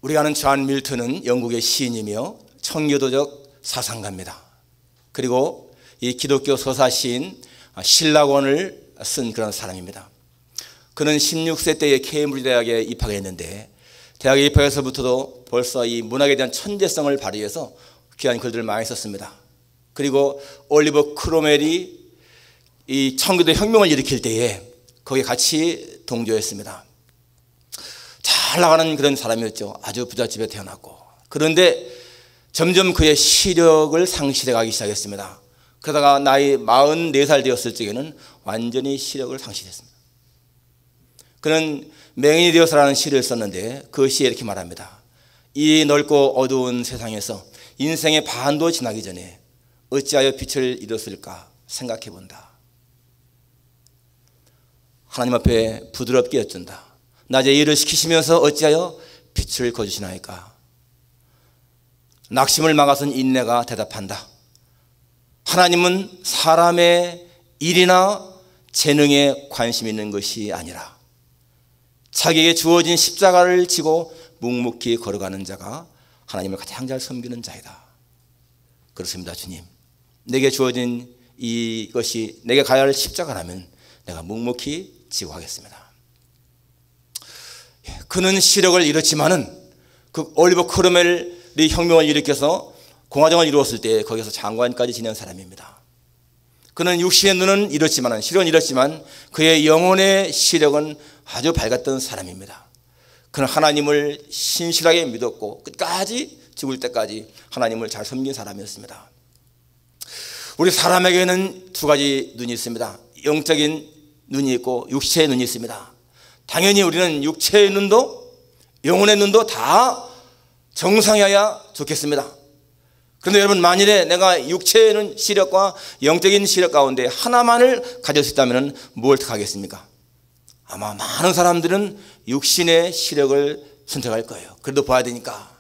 우리가 아는 존 밀턴은 영국의 시인이며 청교도적 사상가입니다. 그리고 이 기독교 서사 시인 신라권을 쓴 그런 사람입니다. 그는 16세 때에 케임브리지 대학에 입학했는데 대학에 입학해서부터도 벌써 이 문학에 대한 천재성을 발휘해서 귀한 글들을 많이 썼습니다. 그리고 올리버 크로멜이 이 청교도 혁명을 일으킬 때에 거기에 같이 동조했습니다. 잘 나가는 그런 사람이었죠. 아주 부잣집에 태어났고. 그런데 점점 그의 시력을 상실해 가기 시작했습니다. 그러다가 나이 44살 되었을 적에는 완전히 시력을 상실했습니다. 그는 맹인이 되어서라는 시를 썼는데 그 시에 이렇게 말합니다. 이 넓고 어두운 세상에서 인생의 반도 지나기 전에 어찌하여 빛을 잃었을까 생각해 본다. 하나님 앞에 부드럽게 여쭌다. 낮에 일을 시키시면서 어찌하여 빛을 거주시나이까. 낙심을 막아선 인내가 대답한다. 하나님은 사람의 일이나 재능에 관심 있는 것이 아니라 자기에게 주어진 십자가를 지고 묵묵히 걸어가는 자가 하나님을 가장 잘 섬기는 자이다. 그렇습니다. 주님, 내게 주어진 이것이 내게 가야 할 십자가라면 내가 묵묵히 지고 하겠습니다. 그는 시력을 잃었지만은 그 올리버 크로멜이 혁명을 일으켜서 공화정을 이루었을 때 거기서 장관까지 지낸 사람입니다. 그는 육신의 눈은 잃었지만 시력은 잃었지만 그의 영혼의 시력은 아주 밝았던 사람입니다. 그는 하나님을 신실하게 믿었고 끝까지 죽을 때까지 하나님을 잘 섬긴 사람이었습니다. 우리 사람에게는 두 가지 눈이 있습니다. 영적인 눈이 있고 육체의 눈이 있습니다. 당연히 우리는 육체의 눈도 영혼의 눈도 다 정상이어야 좋겠습니다. 그런데 여러분, 만일에 내가 육체의 시력과 영적인 시력 가운데 하나만을 가질 수 있다면 뭘 택하겠습니까? 아마 많은 사람들은 육신의 시력을 선택할 거예요. 그래도 봐야 되니까.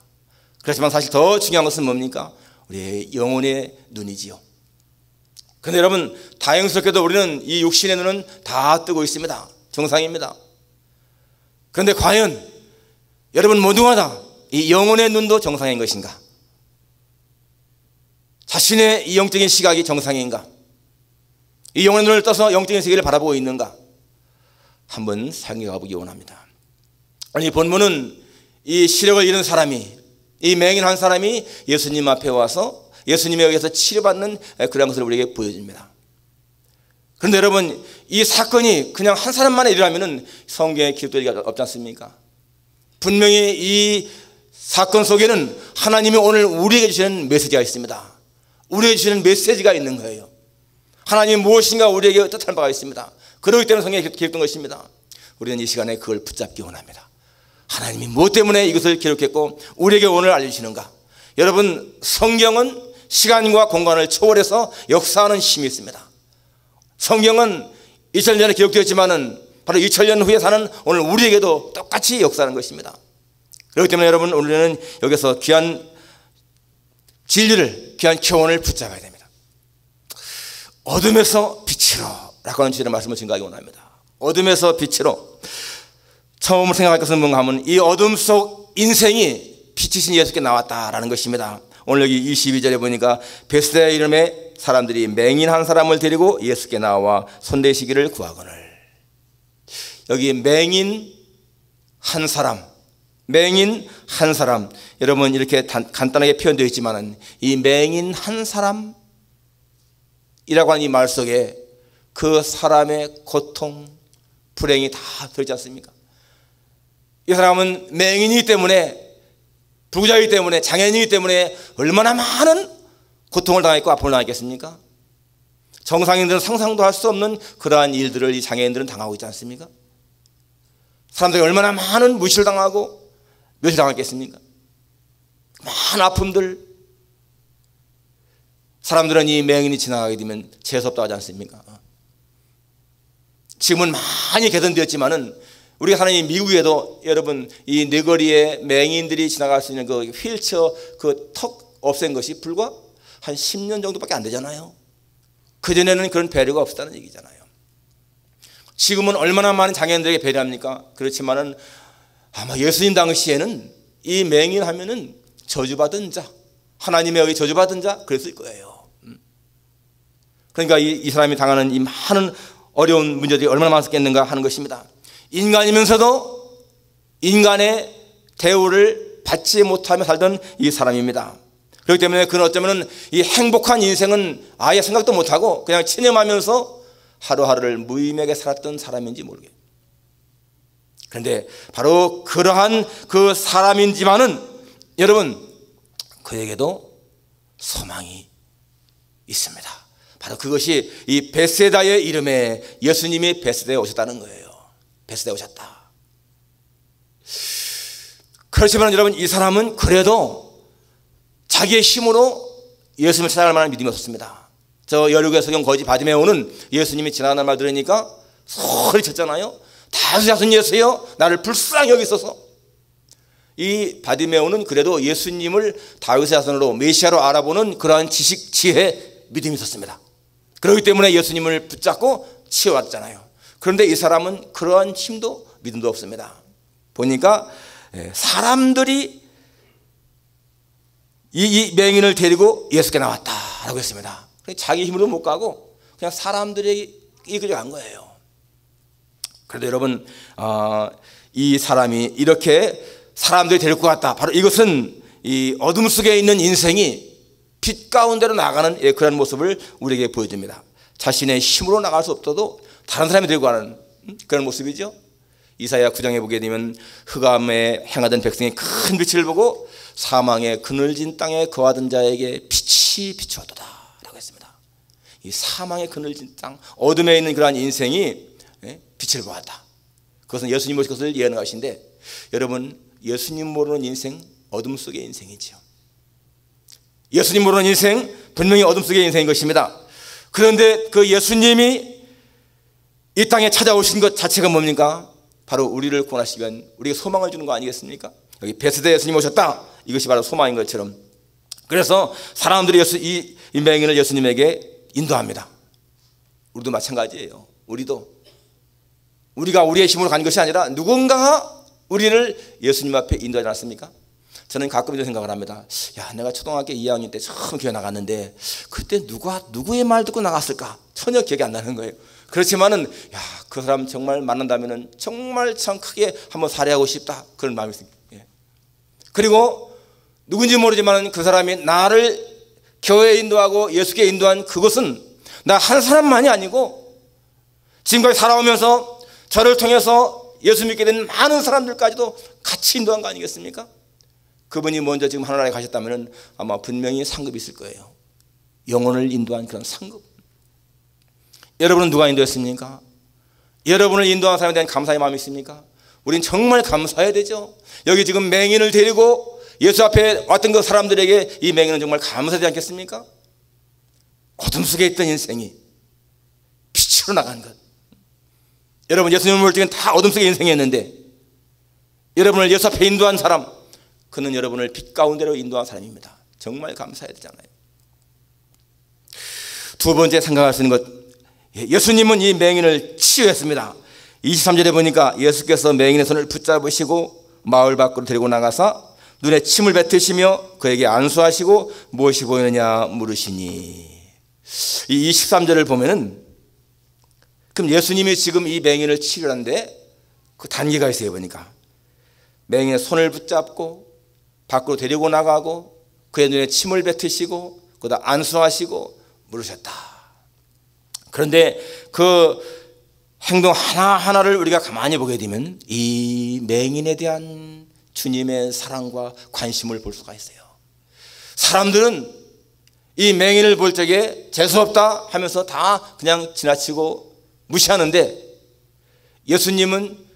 그렇지만 사실 더 중요한 것은 뭡니까? 우리의 영혼의 눈이지요. 그런데 여러분, 다행스럽게도 우리는 이 육신의 눈은 다 뜨고 있습니다. 정상입니다. 그런데 과연 여러분 모두마다 이 영혼의 눈도 정상인 것인가? 자신의 이 영적인 시각이 정상인가? 이 영혼의 눈을 떠서 영적인 세계를 바라보고 있는가? 한번 생각해 보기 원합니다. 이 본문은 이 시력을 잃은 사람이, 이 맹인 한 사람이 예수님 앞에 와서 예수님에 의해서 치료받는 그런 것을 우리에게 보여줍니다. 그런데 여러분, 이 사건이 그냥 한 사람만의 일이라면 성경에 기록될 리가 없지 않습니까? 분명히 이 사건 속에는 하나님이 오늘 우리에게 주시는 메시지가 있습니다. 우리에게 주시는 메시지가 있는 거예요. 하나님이 무엇인가 우리에게 뜻한 바가 있습니다. 그렇기 때문에 성경에 기록된 것입니다. 우리는 이 시간에 그걸 붙잡기 원합니다. 하나님이 무엇 때문에 이것을 기록했고 우리에게 오늘 알려주시는가? 여러분, 성경은 시간과 공간을 초월해서 역사하는 힘이 있습니다. 성경은 2000년 전에 기록되었지만은 바로 2000년 후에 사는 오늘 우리에게도 똑같이 역사하는 것입니다. 그렇기 때문에 여러분, 우리는 여기서 귀한 진리를, 귀한 교훈을 붙잡아야 됩니다. 어둠에서 빛으로 라고 하는 주제의 말씀을 증거하기 원합니다. 어둠에서 빛으로. 처음으로 생각할 것은 뭔가 하면 이 어둠 속 인생이 빛이신 예수께 나왔다라는 것입니다. 오늘 여기 22절에 보니까 베스다 이름의 사람들이 맹인 한 사람을 데리고 예수께 나와 손대시기를 구하거늘. 여기 맹인 한 사람, 맹인 한 사람. 여러분, 이렇게 간단하게 표현되어 있지만 이 맹인 한 사람이라고 하는 이 말 속에 그 사람의 고통, 불행이 다 들지 않습니까? 이 사람은 맹인이기 때문에, 부자이기 때문에, 장애인이기 때문에 얼마나 많은 고통을 당했고 아픔을 당했겠습니까? 정상인들은 상상도 할 수 없는 그러한 일들을 이 장애인들은 당하고 있지 않습니까? 사람들이 얼마나 많은 무시를 당하고 멸시를 당했겠습니까? 많은 아픔들. 사람들은 이 맹인이 지나가게 되면 재수없다고 하지 않습니까? 지금은 많이 개선되었지만은 우리가 사는 이 미국에도 여러분, 이 네거리에 맹인들이 지나갈 수 있는 그 휠체어 그 턱 없앤 것이 불과 한 10년 정도밖에 안 되잖아요. 그전에는 그런 배려가 없었다는 얘기잖아요. 지금은 얼마나 많은 장애인들에게 배려합니까? 그렇지만은 아마 예수님 당시에는 이 맹인하면은 저주받은 자, 하나님의 의에 저주받은 자 그랬을 거예요. 그러니까 이 사람이 당하는 이 많은 어려운 문제들이 얼마나 많았겠는가 하는 것입니다. 인간이면서도 인간의 대우를 받지 못하며 살던 이 사람입니다. 그렇기 때문에 그는 어쩌면 이 행복한 인생은 아예 생각도 못하고 그냥 체념하면서 하루하루를 무의미하게 살았던 사람인지 모르겠어요. 그런데 바로 그러한 그 사람이지만은 여러분, 그에게도 소망이 있습니다. 바로 그것이 이 베세다의 이름에 예수님이 베세다에 오셨다는 거예요. 베세다에 오셨다. 그렇지만 여러분, 이 사람은 그래도 자기의 힘으로 예수님을 찾아갈 만한 믿음이 없었습니다. 저 열국의 서경 거지 바디메오는 예수님이 지나가는 말 들으니까 소리쳤잖아요. 다윗의 자손 예수여, 나를 불쌍히 여기소서. 이 바디메오는 그래도 예수님을 다윗의 자손으로 메시아로 알아보는 그러한 지식, 지혜, 믿음이 있었습니다. 그렇기 때문에 예수님을 붙잡고 치워왔잖아요. 그런데 이 사람은 그러한 힘도 믿음도 없습니다. 보니까 사람들이 이 맹인을 데리고 예수께 나왔다라고 했습니다. 자기 힘으로 못 가고 그냥 사람들이 이끌려 간 거예요. 그래도 여러분, 이 사람이 이렇게 사람들이 데리고 갔다. 바로 이것은 이 어둠 속에 있는 인생이 빛 가운데로 나가는 그런 모습을 우리에게 보여줍니다. 자신의 힘으로 나갈 수 없어도 다른 사람이 데리고 가는 그런 모습이죠. 이사야 9장에 보게 되면 흑암에 행하던 백성이 큰 빛을 보고 사망의 그늘진 땅에 거하던 자에게 빛이 비추었도다 라고 했습니다. 이 사망의 그늘진 땅, 어둠에 있는 그러한 인생이 빛을 보았다. 그것은 예수님 모신 것을 예언한 것인데, 여러분, 예수님 모르는 인생, 어둠 속의 인생이죠. 예수님 모르는 인생, 분명히 어둠 속의 인생인 것입니다. 그런데 그 예수님이 이 땅에 찾아오신 것 자체가 뭡니까? 바로 우리를 구원하시기 위한 우리에게 소망을 주는 거 아니겠습니까? 여기 베세다에 예수님 오셨다. 이것이 바로 소망인 것처럼. 그래서 사람들이 이 맹인을 예수님에게 인도합니다. 우리도 마찬가지예요. 우리가 우리의 힘으로 간 것이 아니라 누군가가 우리를 예수님 앞에 인도하지 않았습니까? 저는 가끔 이런 생각을 합니다. 야, 내가 초등학교 2학년 때 처음 교회 나갔는데 그때 누구의 말 듣고 나갔을까? 전혀 기억이 안 나는 거예요. 그렇지만은, 야, 그 사람 정말 만난다면은 정말 참 크게 한번 살해하고 싶다. 그런 마음이 있습니다. 그리고 누군지 모르지만 그 사람이 나를 교회에 인도하고 예수께 인도한 그것은 나 한 사람만이 아니고 지금까지 살아오면서 저를 통해서 예수 믿게 된 많은 사람들까지도 같이 인도한 거 아니겠습니까? 그분이 먼저 지금 하늘나라에 가셨다면 아마 분명히 상급이 있을 거예요. 영혼을 인도한 그런 상급. 여러분은 누가 인도했습니까? 여러분을 인도한 사람에 대한 감사의 마음이 있습니까? 우린 정말 감사해야 되죠. 여기 지금 맹인을 데리고 예수 앞에 왔던 그 사람들에게 이 맹인은 정말 감사하지 않겠습니까? 어둠 속에 있던 인생이 빛으로 나간 것. 여러분, 예수님을 볼 때는 다 어둠 속의 인생이었는데 여러분을 예수 앞에 인도한 사람, 그는 여러분을 빛 가운데로 인도한 사람입니다. 정말 감사해야 되잖아요. 두 번째 생각할 수 있는 것, 예수님은 이 맹인을 치유했습니다. 23절에 보니까 예수께서 맹인의 손을 붙잡으시고 마을 밖으로 데리고 나가사 눈에 침을 뱉으시며 그에게 안수하시고 무엇이 보이느냐 물으시니. 이 23절을 보면은, 그럼 예수님이 지금 이 맹인을 치유하는데 그 단계가 있어요. 보니까 맹인의 손을 붙잡고 밖으로 데리고 나가고 그의 눈에 침을 뱉으시고 그다 안수하시고 물으셨다. 그런데 그 행동 하나하나를 우리가 가만히 보게 되면 이 맹인에 대한 주님의 사랑과 관심을 볼 수가 있어요. 사람들은 이 맹인을 볼 적에 재수없다 하면서 다 그냥 지나치고 무시하는데 예수님은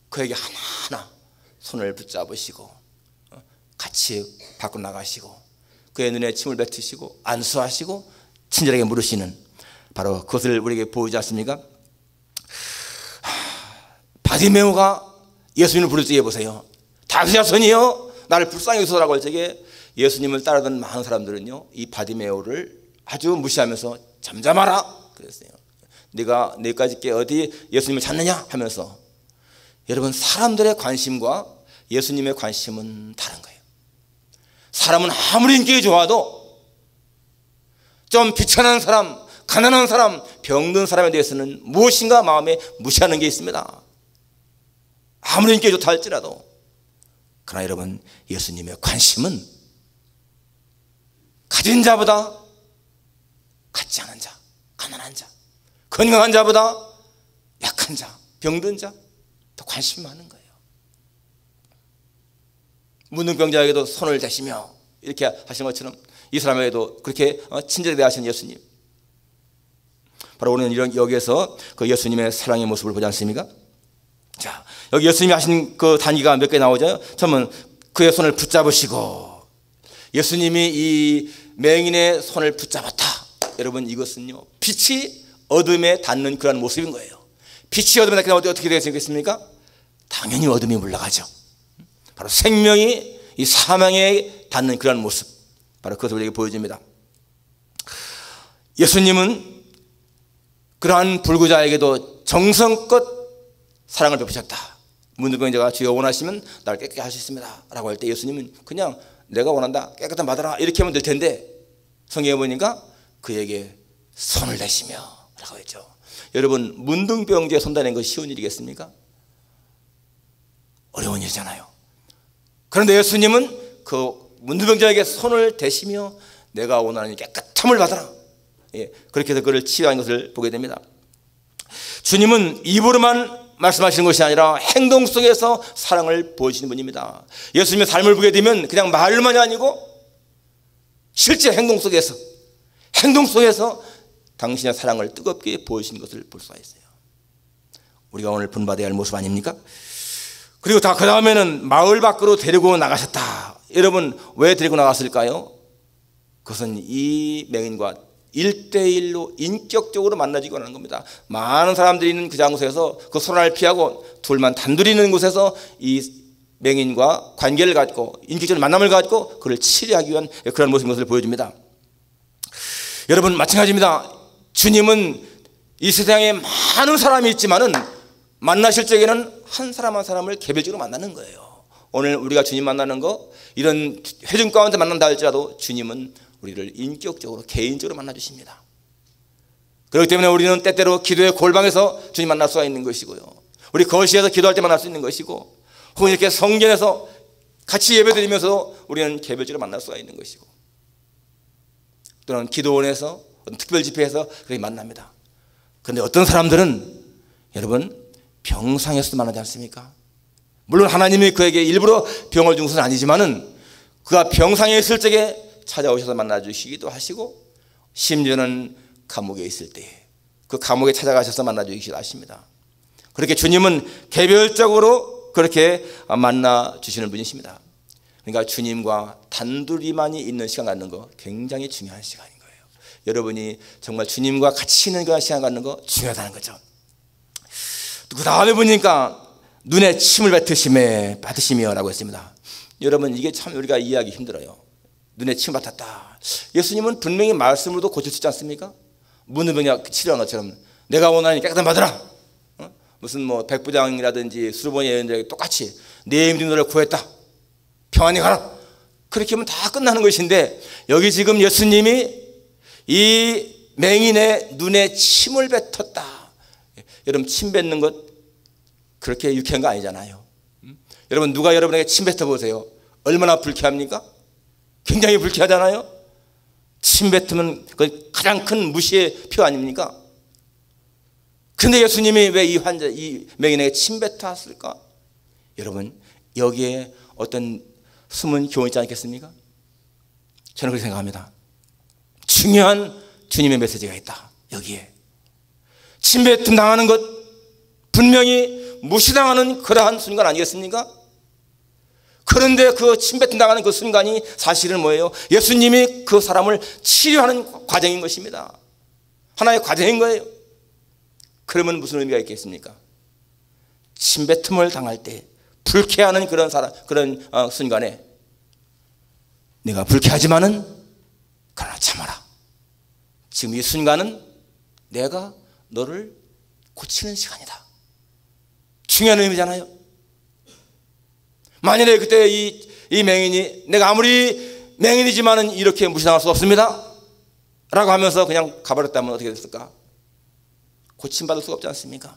그에게 하나하나 손을 붙잡으시고 같이 밖으로 나가시고 그의 눈에 침을 뱉으시고 안수하시고 친절하게 물으시는, 바로 그것을 우리에게 보이지 않습니까? 바디메오가 예수님을 부를 적에 보세요. 다윗의 자손이여 나를 불쌍히 여기소서라고 할 적에 예수님을 따르던 많은 사람들은요, 이 바디메오를 아주 무시하면서 잠잠하라 그랬어요. 네가 내까지 게 어디 예수님을 찾느냐 하면서. 여러분, 사람들의 관심과 예수님의 관심은 다른 거예요. 사람은 아무리 인격이 좋아도 좀 비천한 사람, 가난한 사람, 병든 사람에 대해서는 무엇인가 마음에 무시하는 게 있습니다. 아무리 인격이 좋다 할지라도. 그러나 여러분, 예수님의 관심은 가진 자보다 갖지 않은 자, 가난한 자, 건강한 자보다 약한 자, 병든 자 더 관심이 많은 거예요. 문둥병자에게도 손을 대시며 이렇게 하시는 것처럼 이 사람에게도 그렇게 친절히 대하시는 예수님. 바로 우리는 여기에서 그 예수님의 사랑의 모습을 보지 않습니까? 자, 여기 예수님이 하신 그 단계가 몇 개 나오죠. 처음은 그의 손을 붙잡으시고, 예수님이 이 맹인의 손을 붙잡았다. 여러분, 이것은요, 빛이 어둠에 닿는 그런 모습인 거예요. 빛이 어둠에 닿게 되면 어떻게 되겠습니까? 당연히 어둠이 물러가죠. 바로 생명이 이 사망에 닿는 그런 모습, 바로 그것을 우리에게 보여줍니다. 예수님은 그러한 불구자에게도 정성껏 사랑을 베푸셨다. 문둥병자가 주여 원하시면 나를 깨끗게 하실 수 있습니다 라고 할 때 예수님은 그냥 내가 원한다, 깨끗한 받아라, 이렇게 하면 될 텐데, 성경에 보니까 그에게 손을 대시며 라고 했죠. 여러분, 문둥병자에 손 대는 것이 쉬운 일이겠습니까? 어려운 일이잖아요. 그런데 예수님은 그 문둥병자에게 손을 대시며 내가 원하는 깨끗함을 받아라, 그렇게 해서 그를 치유한 것을 보게 됩니다. 주님은 입으로만 말씀하시는 것이 아니라 행동 속에서 사랑을 보여주시는 분입니다. 예수님의 삶을 보게 되면 그냥 말로만이 아니고 실제 행동 속에서 당신의 사랑을 뜨겁게 보여주시는 것을 볼 수가 있어요. 우리가 오늘 본받아야 할 모습 아닙니까? 그리고 그 다음에는 마을 밖으로 데리고 나가셨다. 여러분, 왜 데리고 나갔을까요? 그것은 이 맹인과 1대1로 인격적으로 만나지기 원하는 겁니다. 많은 사람들이 있는 그 장소에서 그 소란을 피하고 둘만 단둘이 있는 곳에서 이 맹인과 관계를 갖고 인격적인 만남을 갖고 그를 치료하기 위한 그런 모습인 것을 보여줍니다. 여러분, 마찬가지입니다. 주님은 이 세상에 많은 사람이 있지만은 만나실 적에는 한 사람 한 사람을 개별적으로 만나는 거예요. 오늘 우리가 주님 만나는 거, 이런 회중 가운데 만난다 할지라도 주님은 우리를 인격적으로 개인적으로 만나주십니다. 그렇기 때문에 우리는 때때로 기도의 골방에서 주님 만날 수가 있는 것이고요, 우리 거실에서 기도할 때 만날 수 있는 것이고, 혹은 이렇게 성전에서 같이 예배드리면서 우리는 개별적으로 만날 수가 있는 것이고, 또는 기도원에서 어떤 특별 집회에서 그렇게 만납니다. 그런데 어떤 사람들은 여러분 병상에서도 만나지 않습니까? 물론 하나님이 그에게 일부러 병을 준 것은 아니지만은 그가 병상에 있을 적에 찾아오셔서 만나주시기도 하시고, 심지어는 감옥에 있을 때 그 감옥에 찾아가셔서 만나주시기도 하십니다. 그렇게 주님은 개별적으로 그렇게 만나주시는 분이십니다. 그러니까 주님과 단둘이만이 있는 시간 갖는 거 굉장히 중요한 시간인 거예요. 여러분이 정말 주님과 같이 있는 그런 시간 갖는 거 중요하다는 거죠. 그 다음에 보니까 눈에 침을 뱉으시며 라고 했습니다. 여러분, 이게 참 우리가 이해하기 힘들어요. 눈에 침 받았다. 예수님은 분명히 말씀으로도 고칠 수 있지 않습니까? 문둥병자 치료한 것처럼 내가 원하는 깨끗한 받으라. 무슨 뭐 백부장이라든지 수르보니 여인들에게 똑같이 내 믿는 너를 구했다, 평안히 가라, 그렇게 하면 다 끝나는 것인데, 여기 지금 예수님이 이 맹인의 눈에 침을 뱉었다. 여러분, 침 뱉는 것 그렇게 유쾌한 거 아니잖아요. 여러분, 누가 여러분에게 침 뱉어보세요. 얼마나 불쾌합니까? 굉장히 불쾌하잖아요. 침 뱉으면 그 가장 큰 무시의 표 아닙니까? 그런데 예수님이 왜 이 맹인에게 침 뱉었을까? 여러분, 여기에 어떤 숨은 교훈이 있지 않겠습니까? 저는 그렇게 생각합니다. 중요한 주님의 메시지가 있다. 여기에 침 뱉음 당하는 것 분명히 무시당하는 그러한 순간 아니겠습니까? 그런데 그 침뱉음 당하는 그 순간이 사실은 뭐예요? 예수님이 그 사람을 치료하는 과정인 것입니다. 하나의 과정인 거예요. 그러면 무슨 의미가 있겠습니까? 침뱉음을 당할 때 불쾌하는 그런 순간에 내가 불쾌하지만은 그러나 참아라. 지금 이 순간은 내가 너를 고치는 시간이다. 중요한 의미잖아요. 만일에 그때 이 맹인이 내가 아무리 맹인이지만은 이렇게 무시당할 수 없습니다 라고 하면서 그냥 가버렸다면 어떻게 됐을까? 고침받을 수가 없지 않습니까?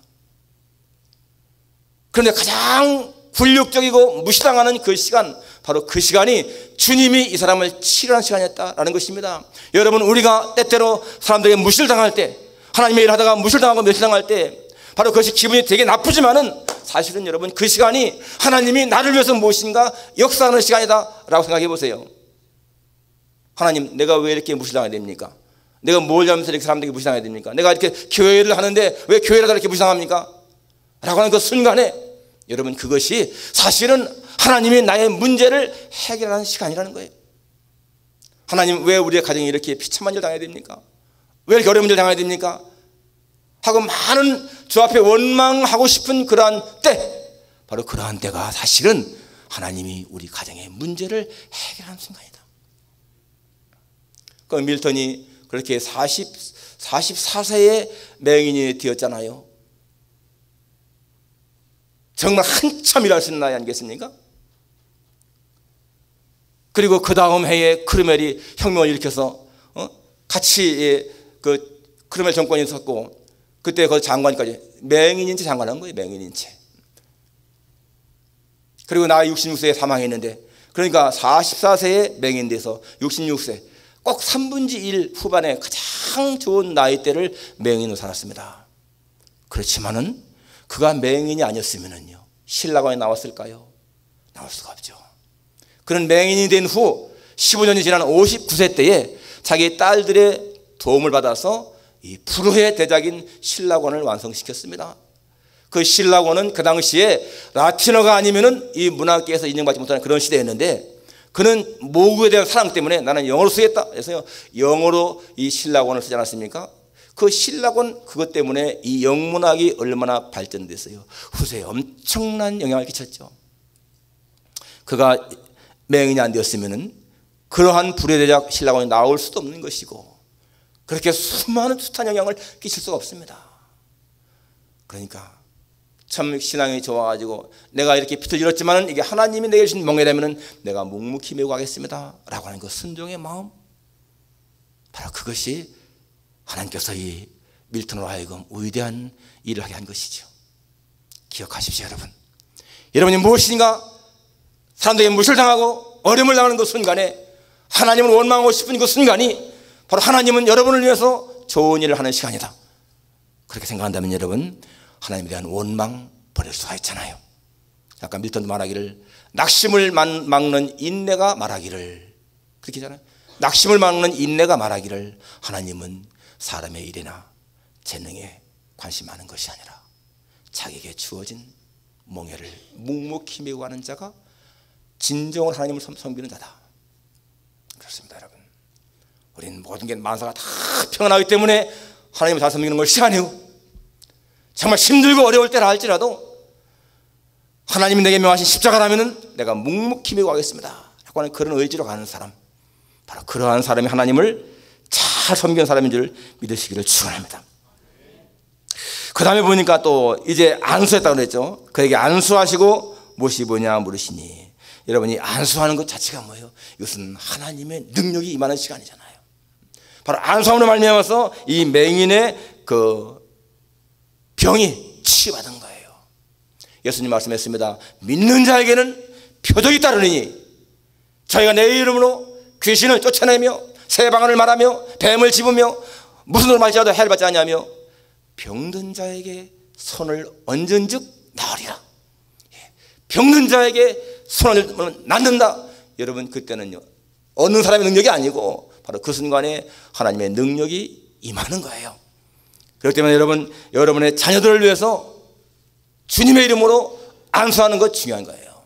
그런데 가장 굴욕적이고 무시당하는 그 시간, 바로 그 시간이 주님이 이 사람을 치료하는 시간이었다라는 것입니다. 여러분, 우리가 때때로 사람들에게 무시를 당할 때, 하나님의 일을 하다가 무시를 당하고 멸시당할 때 바로 그것이 기분이 되게 나쁘지만은 사실은 여러분 그 시간이 하나님이 나를 위해서 무엇인가 역사하는 시간이다 라고 생각해 보세요. 하나님, 내가 왜 이렇게 무시당해야 됩니까? 내가 뭘 잘못해서 이렇게 사람들에게 무시당해야 됩니까? 내가 이렇게 교회를 하는데 왜 교회를 하다 이렇게 무시당합니까? 라고 하는 그 순간에 여러분, 그것이 사실은 하나님이 나의 문제를 해결하는 시간이라는 거예요. 하나님, 왜 우리의 가정이 이렇게 비참한 일 당해야 됩니까? 왜 이렇게 어려운 일 당해야 됩니까? 하고 많은 주 앞에 원망하고 싶은 그러한 때, 바로 그러한 때가 사실은 하나님이 우리 가정의 문제를 해결하는 순간이다. 그 밀턴이 그렇게 44세의 맹인이 되었잖아요. 정말 한참 일할 수 있는 나이 아니겠습니까? 그리고 그 다음 해에 크루멜이 혁명을 일으켜서 같이 그 크루멜 정권이 있었고, 그때 그 장관까지 맹인인 채 장관한 거예요. 맹인인 채. 그리고 나이 66세에 사망했는데, 그러니까 44세에 맹인 돼서 66세 꼭 3분의 1 후반에 가장 좋은 나이대를 맹인으로 살았습니다. 그렇지만은 그가 맹인이 아니었으면요 신라관이 나왔을까요? 나올 수가 없죠. 그는 맹인이 된 후 15년이 지난 59세 때에 자기 딸들의 도움을 받아서 이 불후의 대작인 신라권을 완성시켰습니다. 그 신라권은 그 당시에 라틴어가 아니면은 이 문학계에서 인정받지 못하는 그런 시대였는데, 그는 모국에 대한 사랑 때문에 나는 영어로 쓰겠다 해서요 영어로 이 신라권을 쓰지 않았습니까? 그 신라권 그것 때문에 이 영문학이 얼마나 발전됐어요. 후세에 엄청난 영향을 끼쳤죠. 그가 맹인이 안 되었으면은 그러한 불의 대작 신라권이 나올 수도 없는 것이고, 그렇게 수많은 숱한 영향을 끼칠 수가 없습니다. 그러니까 참 신앙이 좋아가지고 내가 이렇게 빚을 잃었지만 이게 하나님이 내게 주신 멍에라면 내가 묵묵히 메고 가겠습니다 라고 하는 그 순종의 마음, 바로 그것이 하나님께서 이 밀턴으로 하여금 위대한 일을 하게 한 것이죠. 기억하십시오. 여러분이 무엇인가 사람들에게 무시를 당하고 어려움을 당하는 그 순간에 하나님을 원망하고 싶은 그 순간이 바로 하나님은 여러분을 위해서 좋은 일을 하는 시간이다, 그렇게 생각한다면 여러분 하나님에 대한 원망 버릴 수가 있잖아요. 아까 밀턴도 말하기를 낙심을 막는 인내가 말하기를, 그렇게 하잖아요. 낙심을 막는 인내가 말하기를 하나님은 사람의 일이나 재능에 관심하는 것이 아니라 자기에게 주어진 몽해를 묵묵히 메고 가는 자가 진정으로 하나님을 섬기는 자다. 그렇습니다. 여러분, 우리는 모든 게 만사가 다 평안하기 때문에 하나님을 잘 섬기는 것이 아니고, 정말 힘들고 어려울 때라 할지라도 하나님이 내게 명하신 십자가라면 내가 묵묵히 메고 가겠습니다 라고 하는 그런 의지로 가는 사람, 바로 그러한 사람이 하나님을 잘 섬기는 사람인 줄 믿으시기를 축원합니다. 그 다음에 보니까 또 이제 안수했다고 그랬죠. 그에게 안수하시고 무엇이 뭐냐 물으시니, 여러분이 안수하는 것 자체가 뭐예요? 이것은 하나님의 능력이 임하는 시간이잖아요. 바로 안수함으로 말미암아서 이 맹인의 그 병이 치유받은 거예요. 예수님 말씀했습니다. 믿는 자에게는 표적이 따르니 저희가 내 이름으로 귀신을 쫓아내며 새 방언을 말하며 뱀을 집으며 무슨 노를 말지라도 해를 받지 않냐며 병든 자에게 손을 얹은즉 나으리라. 병든 자에게 손을 얹으면 낫는다. 여러분, 그때는요 어느 사람의 능력이 아니고 바로 그 순간에 하나님의 능력이 임하는 거예요. 그렇기 때문에 여러분, 여러분의 자녀들을 위해서 주님의 이름으로 안수하는 것 중요한 거예요.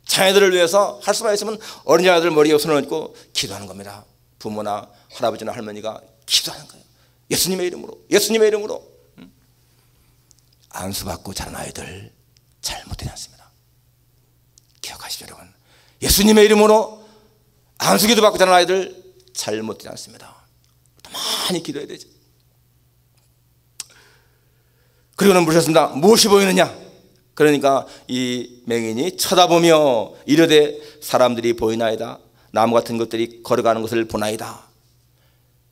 자녀들을 위해서 할 수만 있으면 어린 자녀들 머리에 손을 얹고 기도하는 겁니다. 부모나 할아버지나 할머니가 기도하는 거예요. 예수님의 이름으로, 예수님의 이름으로. 안수받고 자란 아이들 잘못되지 않습니다. 기억하십시오. 여러분, 예수님의 이름으로 안수기도 받고 자란 아이들 잘못되지 않습니다. 많이 기도해야 되죠. 그리고는 물으셨습니다. 무엇이 보이느냐? 그러니까 이 맹인이 쳐다보며 이르되 사람들이 보이나이다. 나무 같은 것들이 걸어가는 것을 보나이다.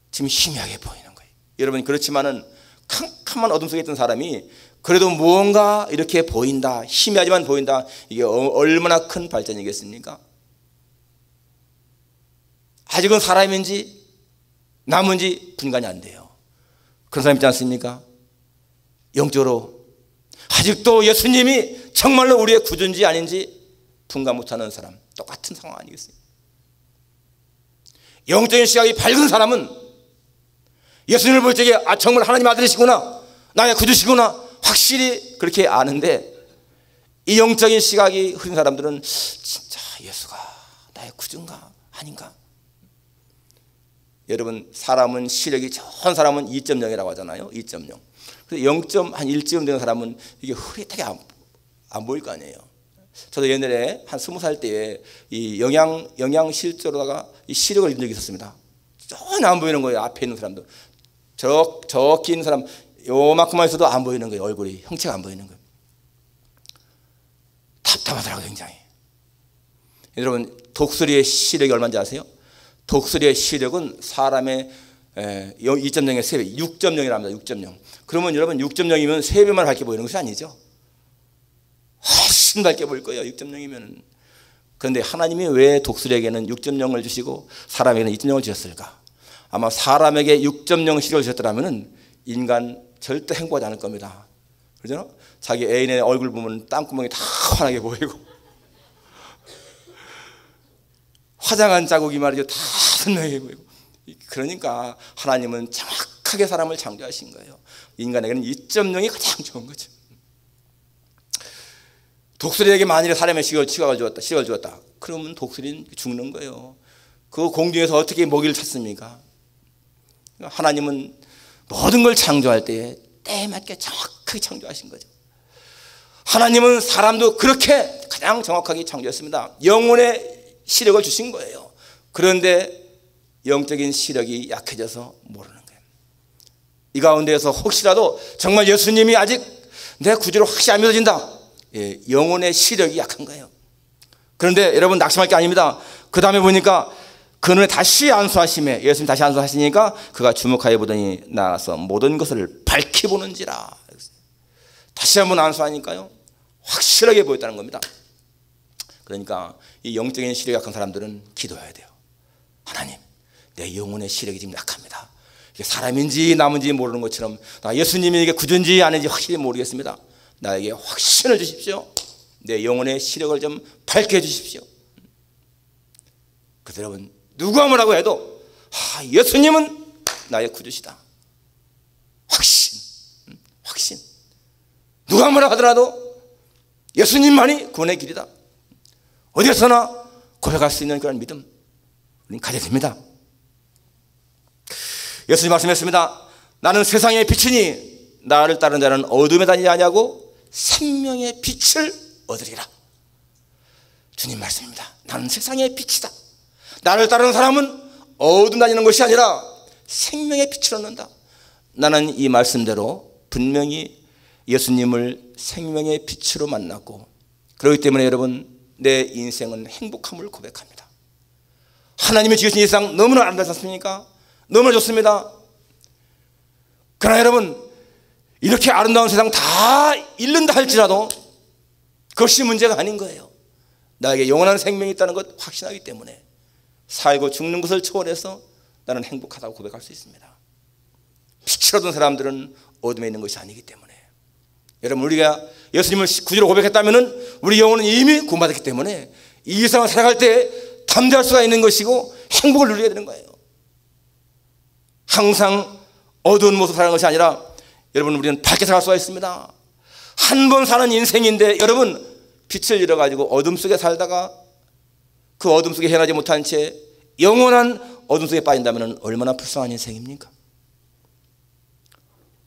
지금 희미하게 보이는 거예요. 여러분, 그렇지만은 캄캄한 어둠 속에 있던 사람이 그래도 무언가 이렇게 보인다, 희미하지만 보인다. 이게 얼마나 큰 발전이겠습니까? 아직은 사람인지 나무인지 분간이 안 돼요. 그런 사람 있지 않습니까? 영적으로 아직도 예수님이 정말로 우리의 구주인지 아닌지 분간 못하는 사람, 똑같은 상황 아니겠어요? 영적인 시각이 밝은 사람은 예수님을 볼 적에 정말 하나님 아들이시구나, 나의 구주시구나 확실히 그렇게 아는데, 이 영적인 시각이 흐린 사람들은 진짜 예수가 나의 구주인가 아닌가? 여러분, 사람은 시력이 좋은 사람은 2.0이라고 하잖아요. 2.0. 그래서 0한 1쯤 되는 사람은 이게 흐릿하게 안 보일 거 아니에요. 저도 옛날에 한 20살 때에 이 영양실조로다가 이 시력을 잃은 적이 있었습니다. 전혀 안 보이는 거예요. 앞에 있는 사람도. 저기 있는 사람 요만큼만 있어도 안 보이는 거예요. 얼굴이, 형체가 안 보이는 거예요. 답답하더라고요, 굉장히. 여러분, 독수리의 시력이 얼마인지 아세요? 독수리의 시력은 사람의 2.0의 3배, 6.0이랍니다. 6.0. 그러면 여러분 6.0이면 3배만 밝게 보이는 것이 아니죠. 훨씬 밝게 보일 거예요. 6.0이면. 그런데 하나님이 왜 독수리에게는 6.0을 주시고 사람에게는 2.0을 주셨을까? 아마 사람에게 6.0 시력을 주셨더라면 인간 절대 행복하지 않을 겁니다. 그렇죠? 자기 애인의 얼굴 보면 땀구멍이 다 환하게 보이고 화장한 자국이 말이죠, 다 선명해 보이고. 그러니까 하나님은 정확하게 사람을 창조하신 거예요. 인간에게는 2.0이 가장 좋은 거죠. 독수리에게 만일에 사람의 시력을 주었다. 그러면 독수리는 죽는 거예요. 그 공중에서 어떻게 먹이를 찾습니까? 하나님은 모든 걸 창조할 때에 때에 맞게 정확하게 창조하신 거죠. 하나님은 사람도 그렇게 가장 정확하게 창조했습니다. 영혼의 시력을 주신 거예요. 그런데 영적인 시력이 약해져서 모르는 거예요. 이 가운데에서 혹시라도 정말 예수님이 아직 내 구주로 확실히 안 믿어진다, 영혼의 시력이 약한 거예요. 그런데 여러분, 낙심할 게 아닙니다. 그 다음에 보니까 그 눈에 다시 안수하심에, 예수님 다시 안수하시니까 그가 주목하여 보더니 나가서 모든 것을 밝히 보는지라. 다시 한번 안수하니까요 확실하게 보였다는 겁니다. 그러니까 이 영적인 시력이 약한 사람들은 기도해야 돼요. 하나님, 내 영혼의 시력이 지금 약합니다. 이게 사람인지 나무인지 모르는 것처럼, 나 예수님이 이게 구주인지 아닌지 확실히 모르겠습니다. 나에게 확신을 주십시오. 내 영혼의 시력을 좀 밝게 해주십시오. 그래서 여러분, 누가 뭐라고 해도 예수님은 나의 구주시다. 확신. 누가 뭐라 하더라도 예수님만이 구원의 길이다. 어디서나 고백할 수 있는 그런 믿음 우리는 가져야 됩니다. 예수님 말씀했습니다. 나는 세상의 빛이니 나를 따르는 자는 어둠에 다니지 아니하고 생명의 빛을 얻으리라. 주님 말씀입니다. 나는 세상의 빛이다. 나를 따르는 사람은 어둠 다니는 것이 아니라 생명의 빛을 얻는다. 나는 이 말씀대로 분명히 예수님을 생명의 빛으로 만났고, 그렇기 때문에 여러분, 내 인생은 행복함을 고백합니다. 하나님이 지으신 이 세상 너무나 아름답지 않습니까? 너무나 좋습니다. 그러나 여러분, 이렇게 아름다운 세상 다 잃는다 할지라도 그것이 문제가 아닌 거예요. 나에게 영원한 생명이 있다는 것 확신하기 때문에 살고 죽는 것을 초월해서 나는 행복하다고 고백할 수 있습니다. 빛을 얻은 사람들은 어둠에 있는 것이 아니기 때문에. 여러분, 우리가 예수님을 구주로 고백했다면 우리 영혼은 이미 구원받았기 때문에 이 세상을 살아갈 때 담대할 수가 있는 것이고 행복을 누려야 되는 거예요. 항상 어두운 모습 살아가는 것이 아니라 여러분, 우리는 밝게 살아갈 수가 있습니다. 한 번 사는 인생인데 여러분, 빛을 잃어가지고 어둠 속에 살다가 그 어둠 속에 헤어나지 못한 채 영원한 어둠 속에 빠진다면 얼마나 불쌍한 인생입니까?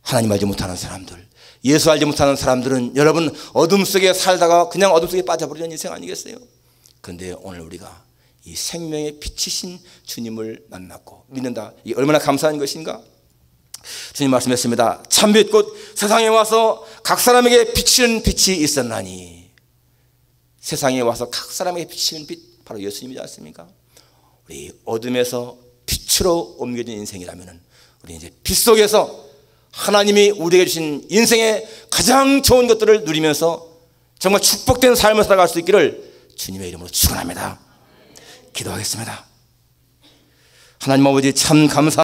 하나님 알지 못하는 사람들, 예수 알지 못하는 사람들은 여러분, 어둠 속에 살다가 그냥 어둠 속에 빠져버리는 인생 아니겠어요? 그런데 오늘 우리가 이 생명의 빛이신 주님을 만났고 믿는다. 이게 얼마나 감사한 것인가? 주님 말씀했습니다. 참빛 곧 세상에 와서 각 사람에게 비치는 빛이 있었나니. 세상에 와서 각 사람에게 비치는 빛, 바로 예수님이지 않습니까? 우리 어둠에서 빛으로 옮겨진 인생이라면 우리 이제 빛 속에서 하나님이 우리에게 주신 인생의 가장 좋은 것들을 누리면서 정말 축복된 삶을 살아갈 수 있기를 주님의 이름으로 축원합니다. 기도하겠습니다. 하나님 아버지 참 감사